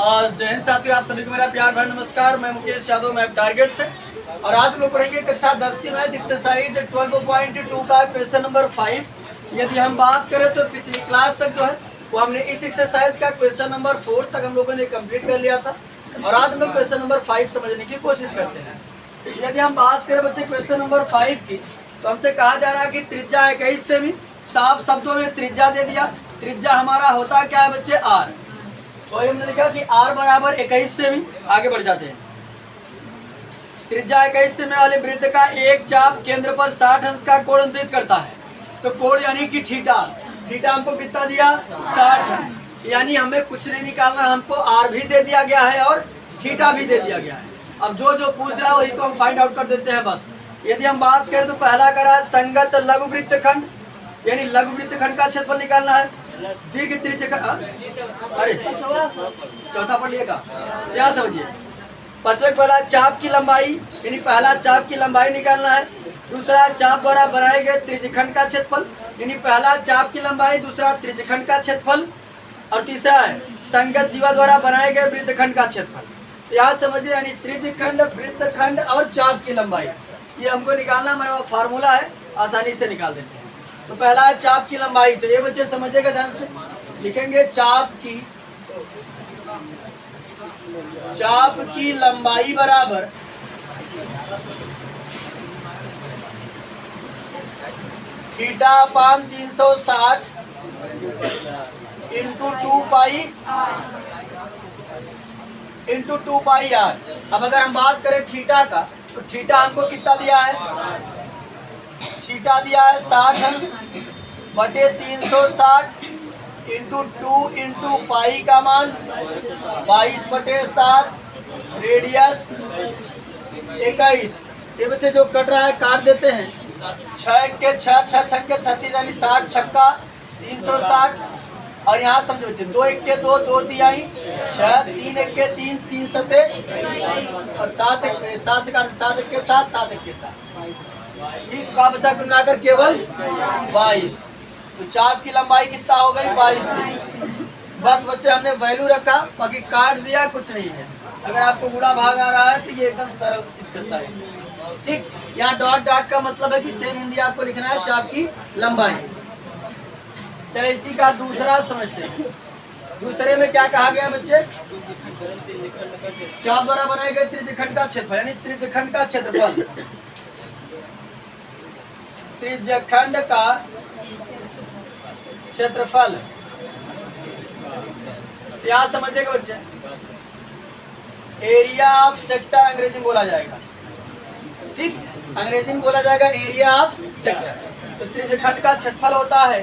जय हिंद साथियों, आप सभी को मेरा प्यार भरा नमस्कार। मैं मुकेश यादव, मैं टारगेट से, और आज हम लोग पढ़ेंगे कक्षा 10 की मैथ एक्सरसाइज 12.2 का क्वेश्चन नंबर 5। यदि हम बात करें तो पिछली क्लास तक जो है वो हमने इस एक्सरसाइज का क्वेश्चन नंबर 4 तक हम लोगों ने कंप्लीट कर लिया था, और आज हम लोग क्वेश्चन नंबर 5 समझने की कोशिश करते हैं। यदि हम बात करें बच्चे क्वेश्चन नंबर 5 की, तो हमसे कहा जा रहा है कि त्रिज्या 21 से भी साफ शब्दों में त्रिज्या दे दिया। त्रिज्या हमारा होता क्या है बच्चे? आर। तो हमने लिखा कि r बराबर 21 से भी, आगे बढ़ जाते हैं। त्रिज्या 21 से वाले वृत्त का एक चाप केंद्र पर 60 अंश का कोण अंतरित करता है। तो कोण यानी कि थीटा, थीटा हमको कितना दिया? 60 अंश। यानी हमें कुछ नहीं निकालना, हमको r भी दे दिया गया है और थीटा भी दे दिया गया है। अब जो जो पूछ रहा है वही को हम फाइंड आउट कर देते हैं बस। यदि हम बात करें तो पहला करा संगत लघु वृत्त खंड, यानी लघु वृत्त खंड का क्षेत्रफल निकालना है। दीर्घ त्रिज्या, अरे चौथा पढ़ लिएगा, यहाँ समझिए। पांचवें पहला चाप की लंबाई, यानी पहला चाप की लंबाई निकालना है। दूसरा चाप द्वारा बनाए गए त्रिज्यखंड का क्षेत्रफल, यानी पहला चाप की लंबाई, दूसरा त्रिज्यखंड का क्षेत्रफल, और तीसरा है संगत जीवा द्वारा बनाए गए वृत्तखंड का क्षेत्रफल। यहाँ समझिए, यानी त्रिज्यखंड, वृत्तखंड और चाप की लंबाई, ये हमको निकालना, हमारा फार्मूला है, आसानी से निकाल देते हैं। तो पहला है चाप की लंबाई, तो ये बच्चे समझिएगा ध्यान से, लिखेंगे चाप की लंबाई बराबर theta upon 360 into 2 pi r. अब अगर हम बात करें थीटा का, तो थीटा हमको कितना दिया है? थीटा दिया है 60 अंश बटे 360 इंटू 2 इंटू पाई का मान 22 बटे 7, रेडियस 21। ये बच्चे जो कट रहा है काट देते हैं। 6 के 6, 6 छक के 36, यानी 60 छक्का 360। और यहाँ समझो बच्चे, 2 1 के 2, 2 तिहाई 6, 3 1 के 3, 3 सते, और 7 से काट 7 1 के 7, 7 1 के 7। ठीक, तो का बचा कुल मिलाकर केवल 22। तो चाप की लंबाई कितना हो गई? 22 से। बस बच्चे हमने वैल्यू रखा, बाकी काट दिया, कुछ नहीं है। अगर आपको बुरा भाग आ रहा है तो ये एकदम सरल एक्सरसाइज। ठीक, यहाँ डॉट डॉट का मतलब है कि सेम हिंदी आपको लिखना है चाप की लंबाई। चलिए इसी का दूसरा समझते हैं। दूसरे में क्या कहा गया बच्चे? चाप द्वारा बनाए गए त्रिज्यखंड का क्षेत्रफल, यानी त्रिज्यखंड का क्षेत्रफल, त्रिज्यखंड का क्षेत्रफल। यहां समझिएगा बच्चे, एरिया ऑफ सेक्टर अंग्रेजी में बोला जाएगा। ठीक, अंग्रेजी में बोला जाएगा एरिया ऑफ सेक्टर। तो त्रिज्यखंड का क्षेत्रफल होता है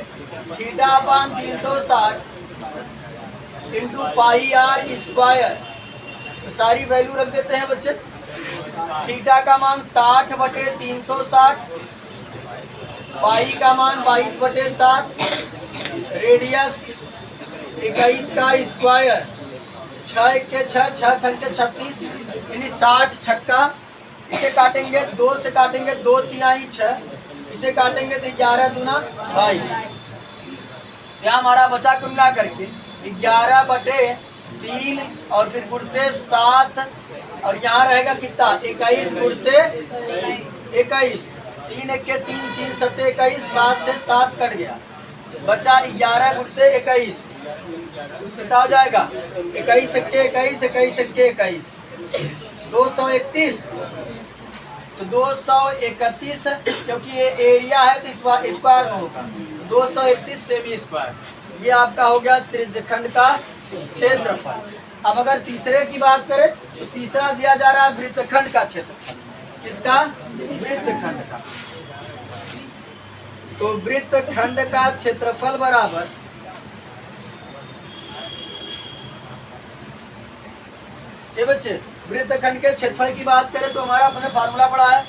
theta upon 360 into pi r square. तो सारी वैल्यू रख देते हैं बच्चे। थीटा का मान 60 बटे 360, पाई का मान 22 बटे 7, रेडियस 21 का स्क्वायर, 6 के 6, 6 छक के 36, यानी 60 छक्का। इसे काटेंगे 2 से, काटेंगे 2 तिहाई 6, इसे काटेंगे तो 11 दूना 22। यहाँ हमारा बचा कुल मिला करके 11 बटे 3, और फिर गुणते 7, और यहाँ रहेगा कितना? 21 गुणते 21, 3 1 के 3, 3 सते 21, 7 से 7 कट गया, बचा 11 गुणते 21, कितना हो जाएगा? 21 के 21, 21 के 21, 231। तो 231, क्योंकि ये एरिया है तो स्क्वायर में होगा, 231 सेमी स्क्वायर। ये आपका हो गया त्रिज्यखंड का क्षेत्रफल। अब अगर तीसरे की बात करें तो तीसरा दिया जा रहा है वृत्तखंड का क्षेत्रफल। किसका? वृत्तखंड का। तो वृत्तखंड का क्षेत्रफल बराबर ये बच्चे, वृत्तखंड के क्षेत्रफल की बात करें तो हमारा अपने फार्मूला पड़ा है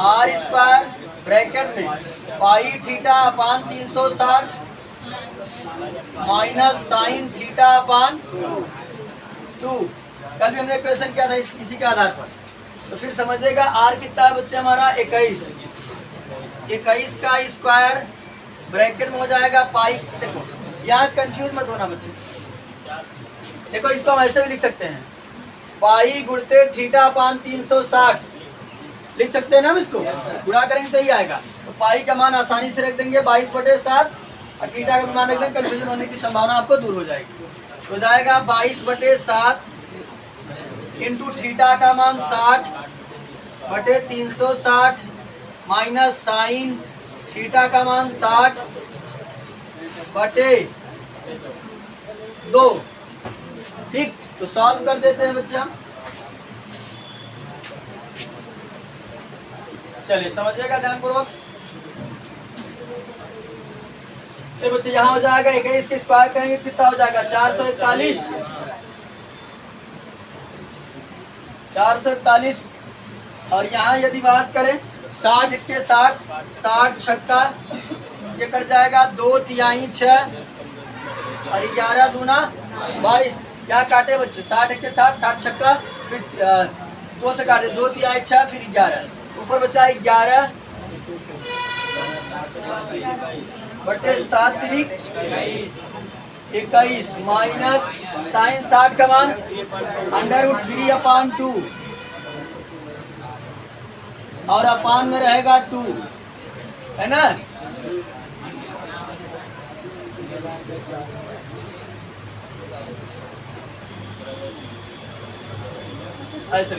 आर स्क्वायर ब्रैकेट में pi theta upon 360 minus sine theta upon 2। कल भी हमने क्वेश्चन किया था इसी के आधार पर। तो फिर समझिएगा आर कितना है बच्चे हमारा? 21। 21 का स्क्वायर ब्रैकेट में हो जाएगा पाई। देखो यहाँ कंफ्यूज मत होना बच्चे, देखो इसको हम ऐसे भी लिख सकते हैं, पाई गुणते थीटा अपान 360 लिख सकते हैं ना हम इसको। गुणा करेंगे तो ही आएगा। तो पाई का मान आसानी से रख देंगे 22/7 और थीटा का मान रख देंगे, कंफ्यूजन होने की संभावना आपको दूर हो जाएगी। तो जाएगा 22/7 इंटू थीटा का मान 60/360 माइनस साइन थीटा का मान 60/2। ठीक, तो सॉल्व कर देते हैं बच्चे हम। चलिए समझिएगा ध्यानपूर्वक। तो बच्चे यहाँ हो जाएगा 21 के स्क्वायर करेंगे कितना हो जाएगा 441। और यहाँ यदि बात करें 60 के 60 छक्का ये कट जाएगा 2 तिहाई 6 और 11 दूना 22। क्या काटे बच्चे 60 के 60 छक्का फिर 2 से काटे 2 तिहाई 6 फिर 11 ऊपर बचा 11/7 माइनस साइन 60 का मान √3/2 और अपान में रहेगा 2 है ना। ऐसे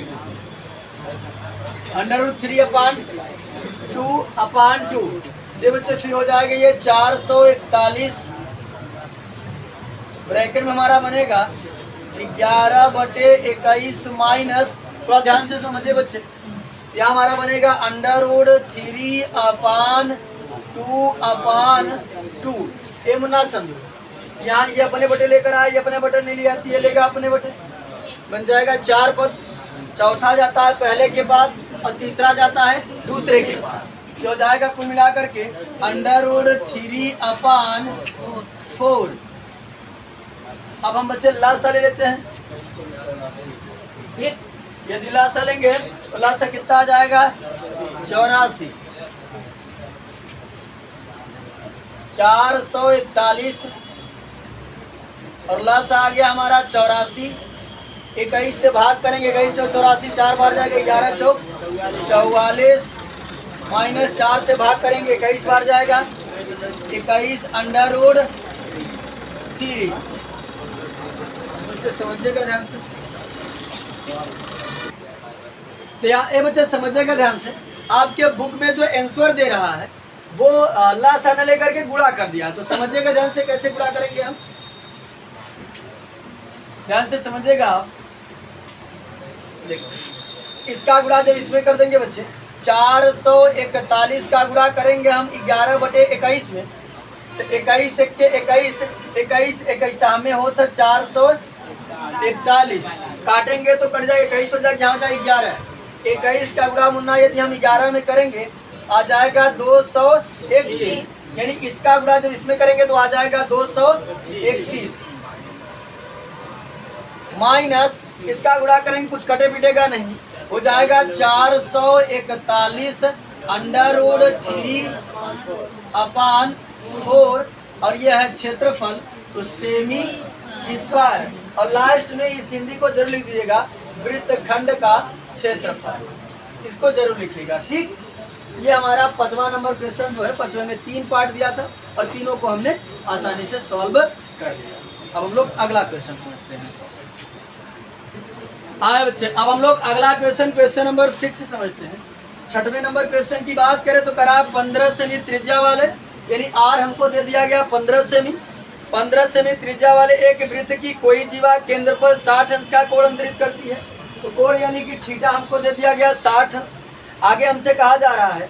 √3/2/2 ये बच्चे फिर हो जाएगा ये 441 ब्रैकेट में हमारा बनेगा 11/21 माइनस, थोड़ा ध्यान से समझिए बच्चे, यहाँ हमारा बनेगा √3/2/2 ये ना समझो। यहाँ ये अपने बटे लेकर आए, ये अपने बटे नहीं ले आती, ये लेगा अपने बटे, बन जाएगा 4 पद। चौथा जाता है पहले के पास और तीसरा जाता है दूसरे के पास। ये हो जाएगा कुल मिलाकर के √3/4। अब हम बच्चे लासा ले लेते हैं। यदि लासा लेंगे तो लासा कितना आ जाएगा 84। 441 और लासा आ गया हमारा 84। 21 से भाग करेंगे, 21 से 84 4 बार जाएगा, 11 चौक 44 माइनस 4 से भाग करेंगे, 21 बार जाएगा, 21/3। समझिएगा ध्यान से। तो ये बच्चे समझिएगा ध्यान से, आपके बुक में जो आंसर दे रहा है वो लासा न लेकर के गुणा कर दिया। तो समझिएगा ध्यान से कैसे गुणा करेंगे हम, ध्यान से समझिएगा आप। देखो इसका गुणा जब इसमें कर देंगे बच्चे 441 का गुणा करेंगे हम 11/21 में, तो 21 के 21 में होता 441 काटेंगे तो कट जाएगा 21 हो जाएगा, यहाँ का 11। 21 का गुणा मुन्ना यदि हम 11 में करेंगे आ जाएगा 231, यानी इसका गुणा जब इसमें करेंगे तो आ जाएगा 231 माइनस इसका गुणा करेंगे कुछ कटे पिटेगा नहीं, हो जाएगा 441/3/4 और यह है क्षेत्रफल, तो सेमी स्क्वायर। और लास्ट में इस हिंदी को जरूर लिख दीजिएगा वृत्तखंड का क्षेत्रफल, इसको जरूर लिखिएगा। ठीक, ये हमारा 5वां नंबर क्वेश्चन जो है 5वें में 3 पार्ट दिया था और तीनों को हमने आसानी से सॉल्व कर दिया। अब हम लोग अगला क्वेश्चन समझते हैं। आए बच्चे, अब हम लोग अगला क्वेश्चन नंबर 6 समझते हैं। 6वें नंबर क्वेश्चन की बात करें तो करा 15 सेमी त्रिज्या वाले, यानी आर हमको दे दिया गया 15 सेमी। 15 सेमी त्रिज्या वाले एक वृत्त की कोई जीवा केंद्र पर 60 अंश का कोण अंतरित करती है। तो कोण यानी कि थीटा हमको दे दिया गया 60 अंश। आगे हमसे कहा जा रहा है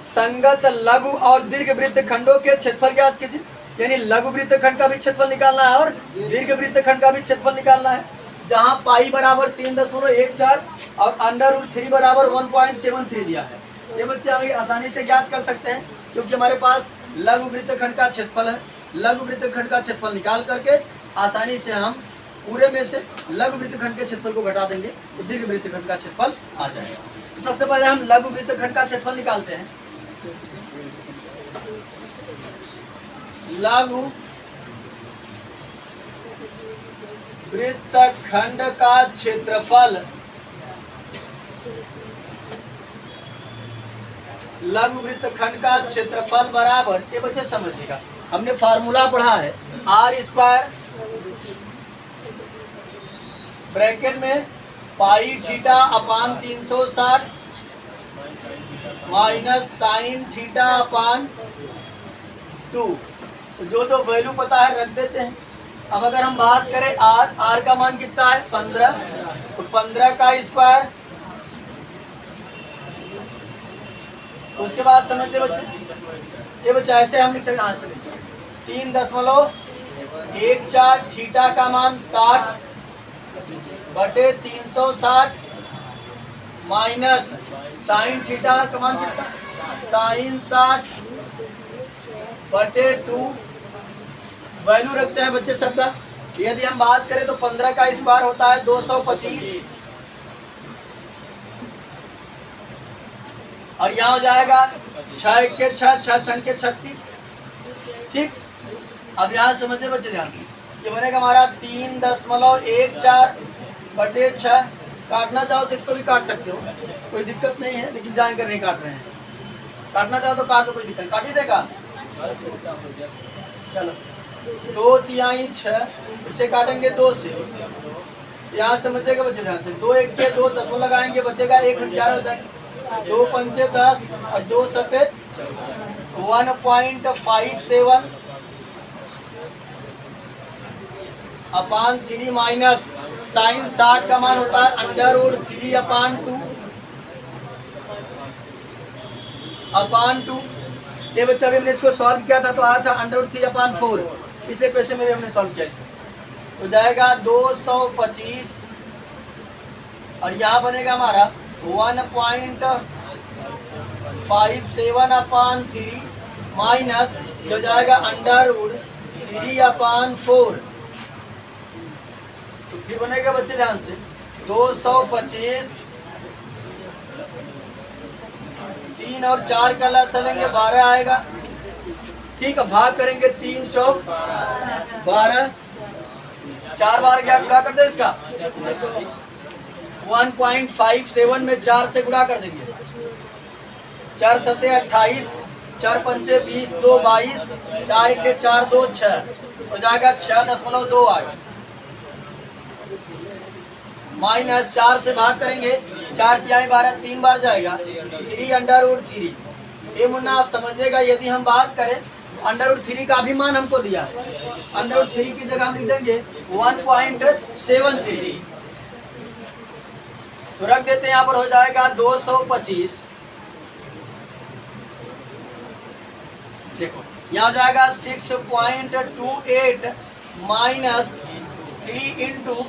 संगत लघु और दीर्घ वृत्त खंडों के क्षेत्रफल ज्ञात कीजिए, यानी लघु वृत्त खंड का भी क्षेत्रफल निकालना है और दीर्घ वृत्त खंड का भी क्षेत्रफल निकालना है। जहां पाई बराबर 3.14 और √3 बराबर 1.73 दिया है। ये बच्चे हम आसानी से ज्ञात कर सकते हैं क्योंकि हमारे पास लघु वृत्त खंड का क्षेत्रफल है। लघु वृत्त खंड का क्षेत्रफल निकाल करके आसानी से हम पूरे में से लघु वृत्त खंड के क्षेत्रफल को घटा देंगे तो दीर्घ वृत्त खंड का क्षेत्रफल आ जाएगा। तो सबसे पहले हम लघु वृत्त खंड का क्षेत्रफल निकालते हैं। लघु वृत्तखंड का क्षेत्रफल लघु वृत्तखंड का क्षेत्रफल बराबर, ये बच्चे समझिएगा, हमने फार्मूला पढ़ा है आर स्क्वायर ब्रैकेट में pi theta upon 360 minus sine theta upon 2। जो जो वैल्यू पता है रख देते हैं। अब अगर हम बात करें आर का मान कितना है 15, तो 15 का स्क्वायर, उसके बाद समझते बच्चे, ये बच्चे ऐसे हम लिख सकते हैं 3.14 थीटा का मान 60 बटे 360 माइनस साइन थीटा का मान कितना, साइन 60 बटे 2। वैल्यू रखते हैं बच्चे सबका। यदि हम बात करें तो 15 का स्क्वायर होता है 225 और यहाँ हो जाएगा 6 के 6 6 के 36। ठीक, अब यहाँ समझे बच्चे ध्यान से, ये बनेगा हमारा 3.14 बटे 6। काटना चाहो तो इसको भी काट सकते हो, कोई दिक्कत नहीं है, लेकिन जानकर नहीं काट रहे हैं। काटना चाहो तो काट दो, कोई दिक्कत, काट ही देगा। चलो 2 तिहाई 6, इसे काटेंगे 2 से। यहाँ समझिएगा बच्चे ध्यान से, 2 1 के 2 10 लगाएंगे, बचेगा 1 11 हो जाएगा, 2 पंचे 10 और 2 सते 1.57 अपान 3 माइनस साइन 60 का मान होता है √3 अपान 2 अपान 2। ये बच्चा भी हमने इसको सॉल्व किया था तो आया था √3 अपान 4। पिछले क्वेश्चन में भी हमने सॉल्व किया इसको, तो जाएगा 225 और यहाँ बनेगा हमारा 1.57 अपान 3 माइनस जो जाएगा √3 अपान 4। तो फिर बनेगा बच्चे ध्यान से 225, 3 और 4 का लसा लेंगे 12 आएगा। ठीक है, भाग करेंगे 3 चौक 12, 4 बार क्या गुणा कर दे इसका 1.57 में 4 से गुणा कर देंगे, 4 सते 28, 4 पंचे 20, 2 22, 4 के 4 2 6 हो जाएगा 6.28 माइनस 4 से भाग करेंगे, 4 तिहाई 12 3 बार जाएगा 3 ये मुन्ना आप समझिएगा। यदि हम बात करें √3 का भी मान हमको दिया है, √3 की जगह हम लिख देंगे 1.73, तो रख देते हैं यहाँ पर हो जाएगा 225। देखो यहाँ हो जाएगा 6.28 माइनस 3 इंटू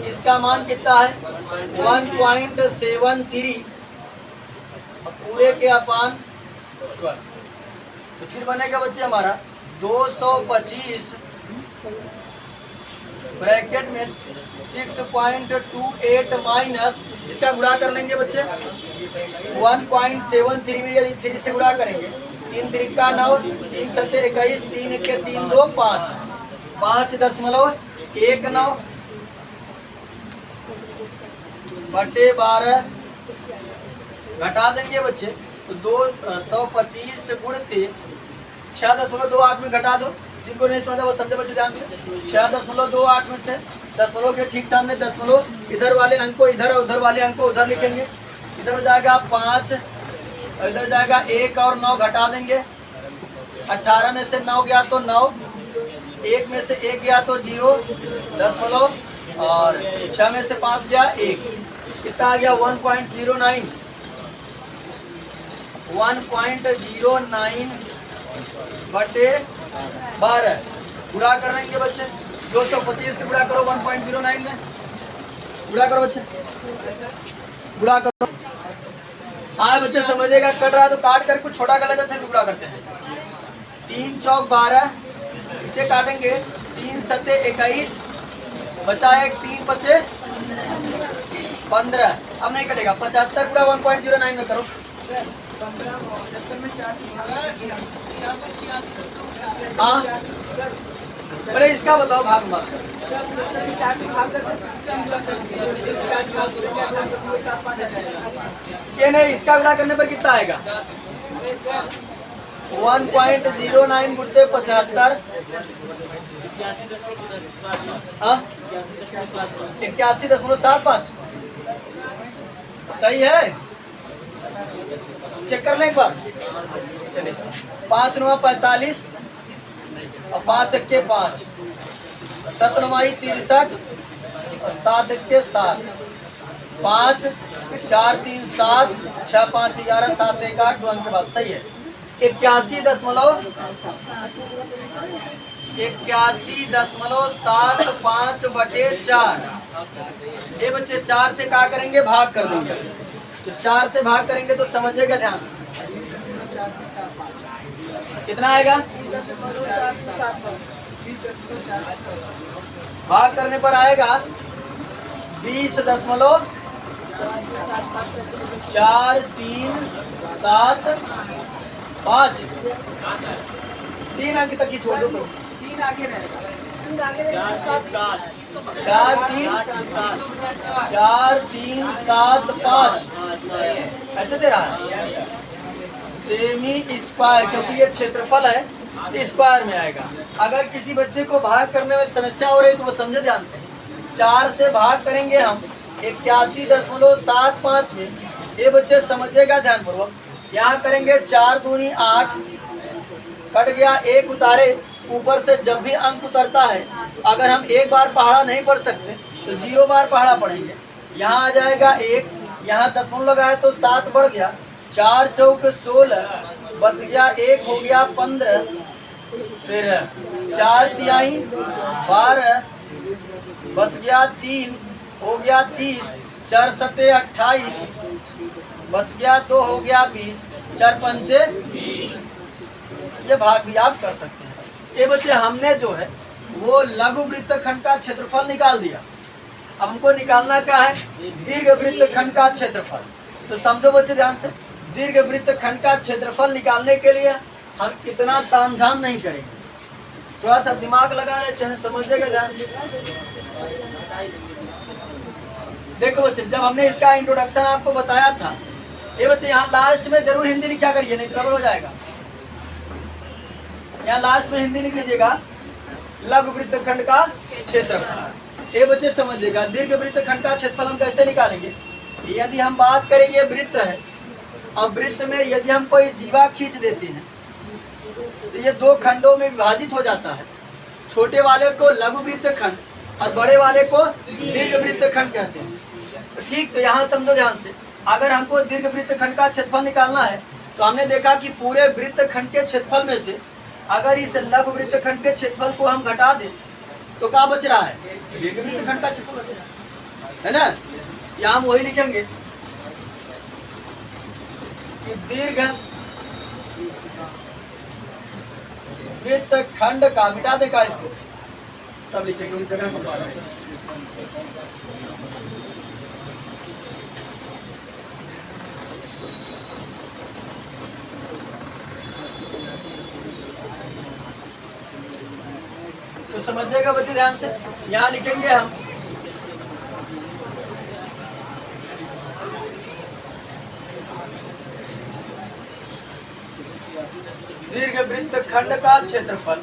इसका मान कितना है 1.73 पूरे के अपान 12। तो फिर बनेगा बच्चे हमारा 225 ब्रैकेट में 6.28 माइनस इसका गुणा कर लेंगे बच्चे 1.73 में यदि 3 से गुणा करेंगे 3 3 का 9, 3 सत्ते 21, 3 के 3 2 5, 5.19 बटे 12 घटा देंगे बच्चे, तो 225 गुणित 6.28 में घटा दो। जिनको नहीं समझा वो समझे बच्चे ध्यान से, 6.28 में से दशमलव के ठीक सामने दशमलव, इधर वाले अंक को इधर और उधर वाले अंक को उधर लिखेंगे। इधर हो जाएगा 5 और इधर जाएगा 1 और 9 घटा देंगे। 18 में से 9 गया तो 9, 1 में से 1 गया तो 0 दशमलव और 6 में से 5 गया 1, कितना आ गया 1.09 बटे 12 गुणा कर लेंगे बच्चे। 225 के गुणा करो 1.09 में, गुणा करो बच्चे, गुणा करो। हाँ बच्चे समझिएगा, कट रहा है तो काट कर कुछ छोटा कर लेते थे, गुणा करते हैं। 3 चौक 12, इसे काटेंगे 3 सत्ते 21, बचा 1, 3 बचे 15। अब नहीं कटेगा, 75 गुणा 1.09 में करो। हाँ पहले इसका बताओ भाग मत। ये नहीं, इसका गुणा करने पर कितना आएगा? 1.09 गुणते 75 81.75 सही है। चेक कर लें एक बार। चलिए 5 9 45 और 5 1 5 7 9 63 और 7 1 7 5 4 3 7 6 5 11 7 1 8 अंक के बाद सही है। 81.75/4। ये बच्चे 4 से क्या करेंगे? भाग कर देंगे। तो 4 से भाग करेंगे तो समझिएगा ध्यान से कितना आएगा? भाग करने पर आएगा 20.437 3 अंक तक ही छोड़ दो। 3 आगे रहेगा। 4 3 7 5 ऐसे दे रहा है। सेमी स्क्वायर, क्योंकि ये क्षेत्रफल है स्क्वायर में आएगा। अगर किसी बच्चे को भाग करने में समस्या हो रही तो वो समझे ध्यान से। 4 से भाग करेंगे हम 81.75 में। ये बच्चे समझिएगा ध्यान पूर्वक। यहाँ करेंगे 4 दूनी 8 कट गया, 1 उतारे। ऊपर से जब भी अंक उतरता है अगर हम एक बार पहाड़ा नहीं पढ़ सकते तो 0 बार पहाड़ा पढ़ेंगे। यहाँ आ जाएगा 1, यहाँ दशमलव लगाया तो 7 बढ़ गया। 4 चौक 16 बच गया, 1 हो गया 15, फिर 4 तिहाई 12 बच गया, 3 हो गया 30, 4 सत्ते 28 बच गया, 2 हो गया 20, 4 पंचे 20। ये भाग भी आप कर सकते हैं। ये बच्चे हमने जो है वो लघु वृत्तखंड का क्षेत्रफल निकाल दिया। अब हमको निकालना क्या है? दीर्घ वृत्तखंड का क्षेत्रफल। तो समझो बच्चे ध्यान से, दीर्घ वृत्तखंड का क्षेत्रफल निकालने के लिए हम इतना तामझाम नहीं करेंगे, थोड़ा सा दिमाग लगा लेते हैं। समझिएगा ध्यान से। देखो बच्चे, जब हमने इसका इंट्रोडक्शन आपको बताया था, ये बच्चे यहाँ लास्ट में जरूर हिंदी लिखा करिए, नहीं तो गड़बड़ हो जाएगा। यहाँ लास्ट में हिंदी लिख लीजिएगा, लघु वृत्तखंड का क्षेत्रफल। ये बच्चे समझिएगा, दीर्घ वृत्तखंड का क्षेत्रफल हम कैसे निकालेंगे? यदि हम बात करें ये वृत्त है और वृत्त में यदि हम कोई जीवा खींच देते हैं तो ये 2 खंडों में विभाजित हो जाता है। छोटे वाले को लघु वृत्तखंड और बड़े वाले को दीर्घ वृत्तखंड कहते हैं। तो ठीक से यहाँ समझो ध्यान से, अगर हमको दीर्घ वृत्तखंड का क्षेत्रफल निकालना है तो हमने देखा कि पूरे वृत्तखंड के क्षेत्रफल में से अगर इस लघु वृत्तखंड के क्षेत्रफल को हम घटा दें तो क्या बच रहा है? दीर्घ वृत्तखंड का क्षेत्रफल बच रहा है ना। यहाँ हम वही लिखेंगे कि दीर्घ वृत्तखंड का, मिटा देगा इसको तब लिखेंगे उन जगह को। तो समझिएगा बच्चे ध्यान से, यहाँ लिखेंगे हम दीर्घ वृत्तखंड का क्षेत्रफल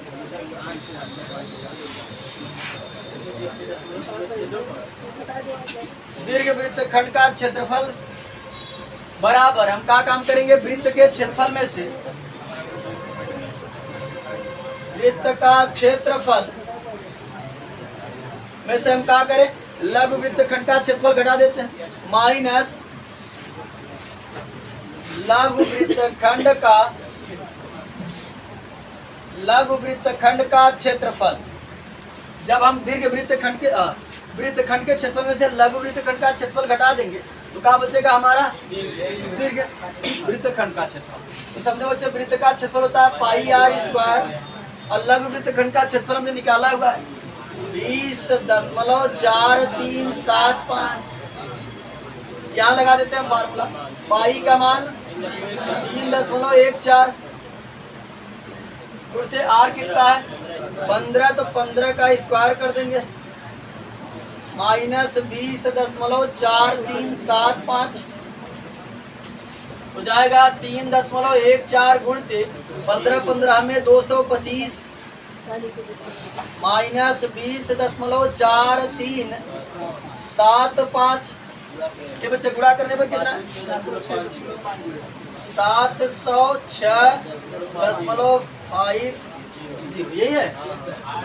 दीर्घ वृत्तखंड का क्षेत्रफल बराबर हम क्या काम करेंगे? वृत्त के क्षेत्रफल में से वृत्त का क्षेत्रफल में से हम क्या करें? लघु वृत्तखंड का क्षेत्रफल घटा देते हैं, माइनस लघु वृत्तखंड का क्षेत्रफल। जब हम दीर्घ वृत्तखंड के क्षेत्रफल में से लघु वृत्तखंड का क्षेत्रफल घटा देंगे तो क्या बचेगा हमारा? दीर्घ वृत्तखंड का क्षेत्रफल। तो समझो बच्चे, वृत्त का क्षेत्रफल होता है πr² और लघु वृत्तखंड का क्षेत्रफल हमने निकाला हुआ है 20.4375। यहाँ लगा देते हैं फार्मूला, पाई का मान 3.14 गुणित आर कितना है 15 तो 15 का स्क्वायर कर देंगे, -20.4375 हो जाएगा 3.14 गुणते 15 में 225 -20.4375 ये बच्चे गुणा करने पर कितना है? 706.5 यही है,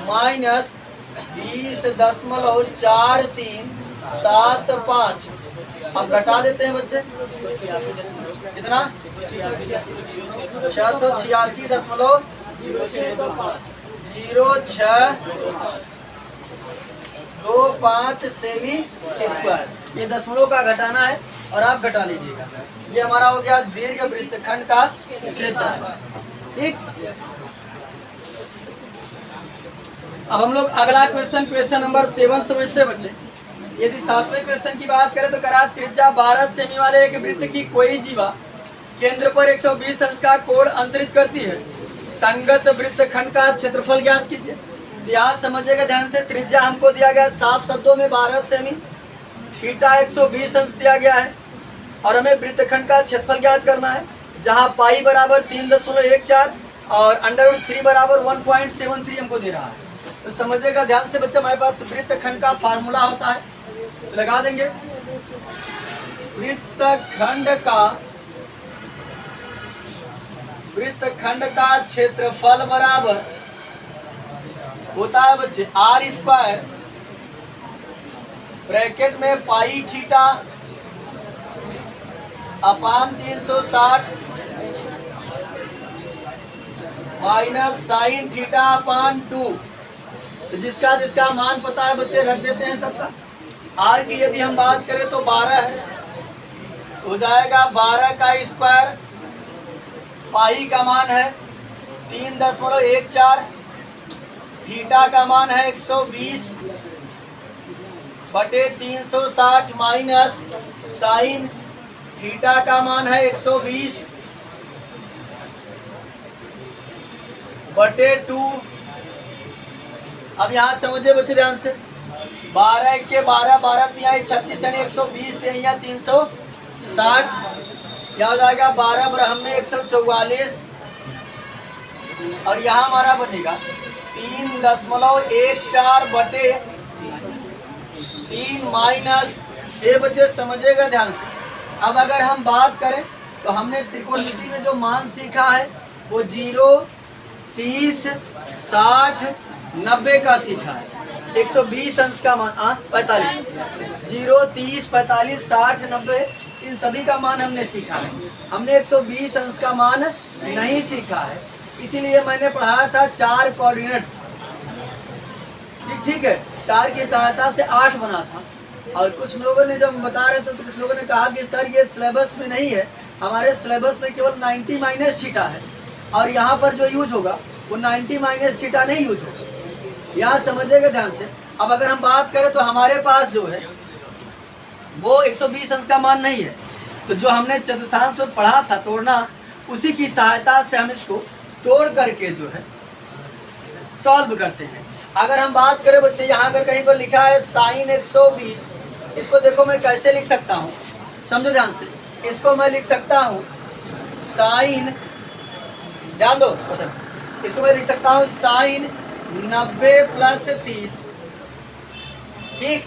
-20.4375। अब घटा देते हैं बच्चे, कितना? 686.0625 सेमी स्क्वायर। ये दशमलव का घटाना है और आप घटा लीजिएगा। ये हमारा हो गया दीर्घ वृत्तखंड का क्षेत्र। ठीक, अब हम लोग अगला क्वेश्चन नंबर 7 समझते हैं बच्चे। यदि 7वें क्वेश्चन की बात करें तो करा त्रिज्या 12 सेमी वाले एक वृत्त की कोई जीवा केंद्र पर 120 अंश का कोण अंतरित करती है, संगत वृत्तखंड का क्षेत्रफल ज्ञात कीजिए। यहाँ समझिएगा ध्यान से, त्रिज्या हमको दिया गया साफ शब्दों में 12 सेमी, थीटा 120 अंश दिया गया है और हमें वृत्तखंड का क्षेत्रफल ज्ञात करना है, जहाँ पाई बराबर 3.14 और √3 बराबर 1.73 हमको दे रहा है। तो समझिएगा ध्यान से बच्चे, हमारे पास वृत्तखंड का फार्मूला होता है, लगा देंगे। वृत्तखंड का क्षेत्रफल बराबर होता है बच्चे r² ब्रैकेट में pi theta upon 360 minus sine theta upon 2। तो जिसका मान पता है बच्चे रख देते हैं सबका। आर की यदि हम बात करें तो 12 है, हो जाएगा 12 का स्क्वायर, पाई का मान है 3.14, थीटा का मान है 120 बटे 360 माइनस साइन थीटा का मान है 120 बटे 2। अब यहाँ समझिए बच्चे ध्यान से, 12 के 12, 12 तिहाई 36 यानी 120 तिहाई 360, क्या हो जाएगा 12 ब्रह्म में 144 और यहाँ हमारा बनेगा 3.14 बटे 3 माइनस। ये बच्चे समझिएगा ध्यान से। अब अगर हम बात करें तो हमने त्रिकोणमिति में जो मान सीखा है वो 0, 30, 60, 90 का सीखा है। 120 अंश का मान 45, 0, 30, 45, 60, 90 इन सभी का मान हमने सीखा है। हमने 120 अंश का मान नहीं सीखा है, इसीलिए मैंने पढ़ाया था 4 कोऑर्डिनेट। ठीक है, 4 की सहायता से 8 बना था। और कुछ लोगों ने जब बता रहे थे तो कुछ लोगों ने कहा कि सर ये सिलेबस में नहीं है, हमारे सिलेबस में केवल 90 माइनस थीटा है और यहाँ पर जो यूज होगा वो 90 माइनस थीटा नहीं यूज होगा। यहाँ समझिएगा ध्यान से। अब अगर हम बात करें तो हमारे पास जो है वो 120 अंश का मान नहीं है, तो जो हमने चतुर्थांश में पढ़ा था तोड़ना, उसी की सहायता से हम इसको तोड़ करके जो है सॉल्व करते हैं। अगर हम बात करें बच्चे, यहाँ अगर कहीं पर लिखा है साइन 120, इसको देखो मैं कैसे लिख सकता हूँ, समझो ध्यान से। इसको मैं लिख सकता हूँ साइन, ध्यान दो, इसको मैं लिख सकता हूँ साइन 90 प्लस 30। ठीक,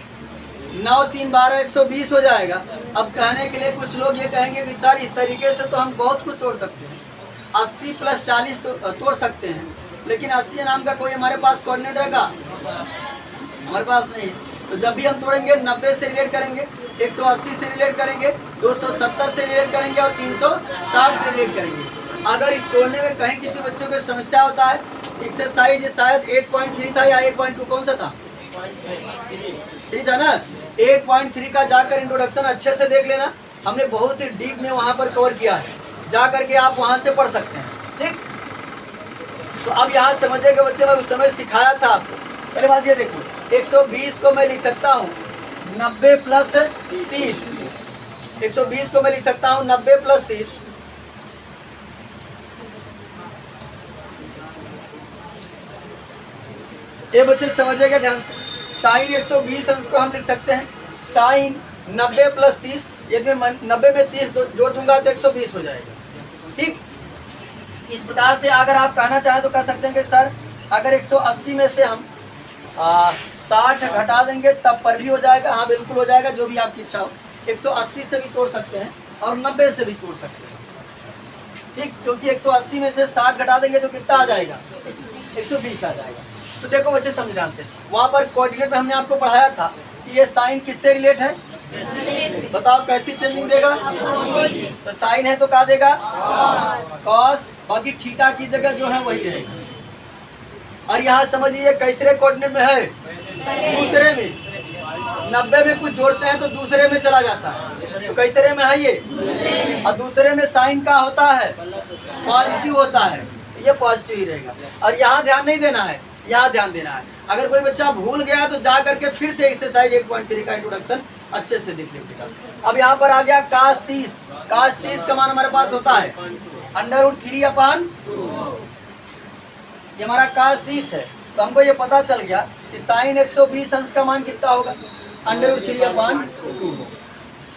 9 3 12 120 हो जाएगा। अब कहने के लिए कुछ लोग ये कहेंगे कि सर इस तरीके से तो हम बहुत कुछ तोड़ सकते हैं, 80 प्लस 40 तोड़ सकते हैं, लेकिन 80 नाम का कोई हमारे पास कोऑर्डिनेट रहेगा? हमारे पास नहीं। तो जब भी हम तोड़ेंगे 90 से रिलेट करेंगे, 180 से रिलेट करेंगे, 270 से रिलेट करेंगे और 360 से रिलेट करेंगे। अगर इस तोड़ने में कहीं किसी बच्चों को समस्या होता है, एक्सरसाइज शायद 8.3 था या 8.2, कौन सा था? 3 था ना। 8.3 का जाकर इंट्रोडक्शन अच्छे से देख लेना, हमने बहुत ही डीप में वहाँ पर कवर किया है, जा करके आप वहाँ से पढ़ सकते हैं। ठीक, तो अब यहाँ समझिएगा बच्चे, मैं उस समय सिखाया था आपको। पहले बात ये देखो, 120 को मैं लिख सकता हूँ 90 प्लस 30, 120 को मैं लिख सकता हूँ 90 प्लस 30, ये बच्चे समझिएगा ध्यान से, साइन 120 अंश को हम लिख सकते हैं साइन 90 + 30, यदि मैं 90 में 30 जोड़ दूंगा तो 120 हो जाएगा। ठीक, इस प्रकार से अगर आप कहना चाहें तो कह सकते हैं कि सर अगर 180 में से हम 60 घटा देंगे तब पर भी हो जाएगा। हाँ बिल्कुल हो जाएगा, जो भी आपकी इच्छा हो। 180 से भी तोड़ सकते हैं और 90 से भी तोड़ सकते हैं। ठीक, क्योंकि 180 में से 60 घटा देंगे तो कितना आ जाएगा, 120 आ जाएगा। तो देखो बच्चे समझ ध्यान से, वहाँ पर कोऑर्डिनेट में हमने आपको पढ़ाया था कि ये साइन किससे रिलेट है, बताओ कैसी चेंजिंग देगा, तो साइन है तो क्या देगा, कॉस, बाकी थीटा की जगह जो है वही रहेगा। और यहाँ समझिए कैसरे कोऑर्डिनेट में है, दूसरे में। 90 में कुछ जोड़ते हैं तो दूसरे में चला जाता है, तो कैसरे में है ये, और दूसरे में साइन का होता है पॉजिटिव होता है, ये पॉजिटिव ही रहेगा। और यहाँ ध्यान नहीं देना है, यहाँ ध्यान देना है। अगर कोई बच्चा भूल गया तो जा करके फिर से एक्सरसाइज 8.3 का इंट्रोडक्शन अच्छे से देख लीजिएगा। अब यहाँ पर आ गया cos 30, cos 30 का मान हमारे पास होता है √3/2। ये हमारा cos 30 है, तो हमको ये पता चल गया कि साइन 120 अंश का मान कितना होगा, √3/2।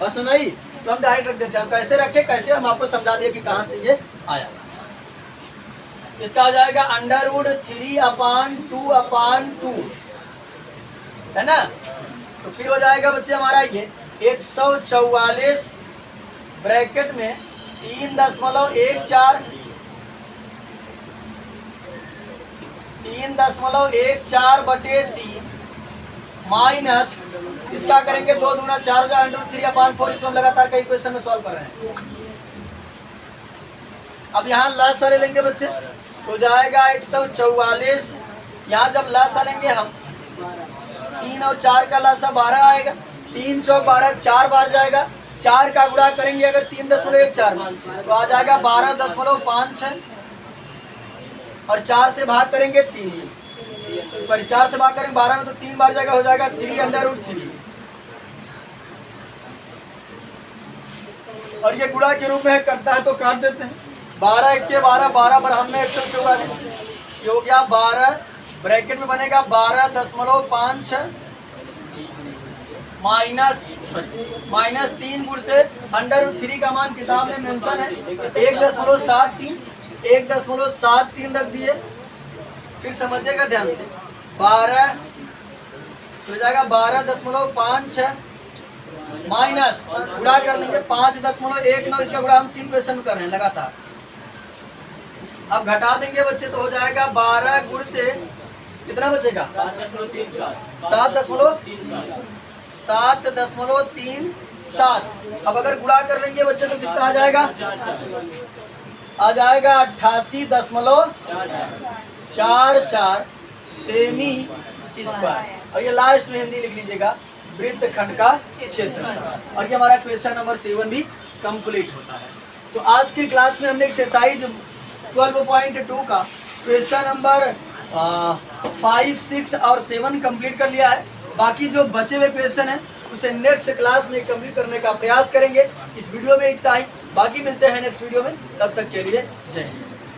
बस नहीं तो हम डायरेक्ट रख देते हैं। कैसे रखे, कैसे हम आपको समझा दिए कि कहाँ से ये आया। इसका हो जाएगा √3/2/2 है ना। तो फिर हो जाएगा बच्चे हमारा ये 144 ब्रैकेट में 3.14/3 माइनस इसका करेंगे 2 दूना 4 हो जाएगा √3/4। इसको हम लगातार कई क्वेश्चन में सॉल्व कर रहे हैं। अब यहाँ लासा ले लेंगे बच्चे, तो जाएगा 144। यहाँ जब लासा लेंगे हम 3 और 4 का लासा 12 आएगा, 3 चौक 12, 4 बार जाएगा। 4 का गुणा करेंगे अगर 3.14 तो आ जाएगा 12.56, और 4 से भाग करेंगे 3, सॉरी 4 से भाग करेंगे 12 में तो 3 बार जाएगा, हो जाएगा 3√3। और ये गुणा के रूप में करता है तो काट देते हैं। 12 × 12, 12 बराबर में 144, ये हो गया 12 ब्रैकेट में बनेगा 12.56 माइनस 3 गुणते √3 का मान किताब में मेंशन है 1.73 रख दिए। फिर समझिएगा ध्यान से, 12 हो जाएगा 12.56 माइनस गुणा कर लेंगे 5.19। इसका गुणा हम 3 क्वेश्चन में कर रहे हैं लगातार। अब घटा देंगे बच्चे तो हो जाएगा 12 गुणते कितना बचेगा, 7.37। अब अगर गुणा कर लेंगे बच्चे तो कितना आ जाएगा, 88.44 सेमी स्क्वायर। और ये लास्ट में हिंदी लिख लीजिएगा, वृत्त खंड का क्षेत्रफल। और ये हमारा क्वेश्चन नंबर 7 भी कंप्लीट होता है। तो आज की क्लास में हमने एक्सरसाइज 12.2 का क्वेश्चन नंबर 5, 6 और 7 कंप्लीट कर लिया है। बाकी जो बचे हुए क्वेश्चन हैं उसे नेक्स्ट क्लास में कंप्लीट करने का प्रयास करेंगे। इस वीडियो में इतना ही, बाकी मिलते हैं नेक्स्ट वीडियो में, तब तक के लिए जय हिंद।